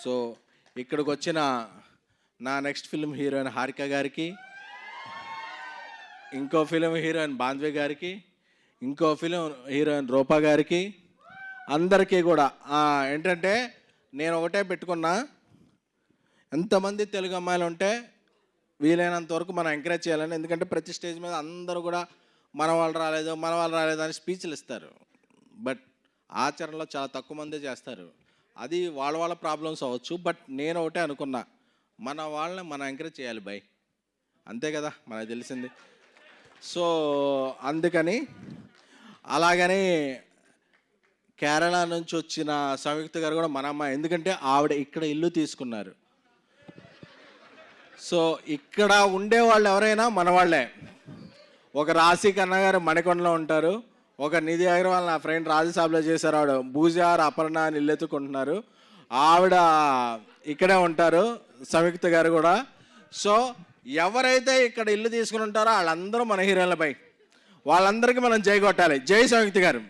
So ఇక్కడికి వచ్చిన నా నెక్స్ట్ ఫిల్మ్ హీరోయిన్ హారిక గారికి, ఇంకో ఫిలిం హీరోయిన్ బాంధ్వి గారికి, ఇంకో ఫిలిం హీరోయిన్ రూపా గారికి, అందరికీ కూడా ఏంటంటే నేను ఒకటే పెట్టుకున్నా, ఎంతమంది తెలుగు అమ్మాయిలు ఉంటే వీలైనంత వరకు మనం ఎంకరేజ్ చేయాలని. ఎందుకంటే ప్రతి స్టేజ్ మీద అందరూ కూడా మన వాళ్ళు రాలేదు అని స్పీచ్లు ఇస్తారు. బట్ ఆచరణలో చాలా తక్కువ మందే చేస్తారు. అది వాళ్ళ ప్రాబ్లమ్స్ అవ్వచ్చు. బట్ నేను ఒకటే అనుకున్నా, మన వాళ్ళని మనం ఎంకరేజ్ చేయాలి బై, అంతే కదా మనకు తెలిసింది. సో అందుకని అలాగని కేరళ నుంచి వచ్చిన సంయుక్త గారు కూడా మన అమ్మాయి, ఎందుకంటే ఆవిడ ఇక్కడ ఇల్లు తీసుకున్నారు. సో ఇక్కడ ఉండేవాళ్ళు ఎవరైనా మన వాళ్ళే. ఒక రాశి కన్నా గారు మణికొండలో ఉంటారు, ఒక నిధి అగర్వాల్ నా ఫ్రెండ్ రాజసాబ్లో చేశారు, ఆవిడ భూజార్ అపర్ణ అని ఇల్లు ఎత్తుకుంటున్నారు, ఆవిడ ఇక్కడే ఉంటారు, సంయుక్త గారు కూడా. సో ఎవరైతే ఇక్కడ ఇల్లు తీసుకుని ఉంటారో వాళ్ళందరూ మన హీరోయిన్లపై, వాళ్ళందరికీ మనం జై కొట్టాలి. జై సంయుక్త గారు.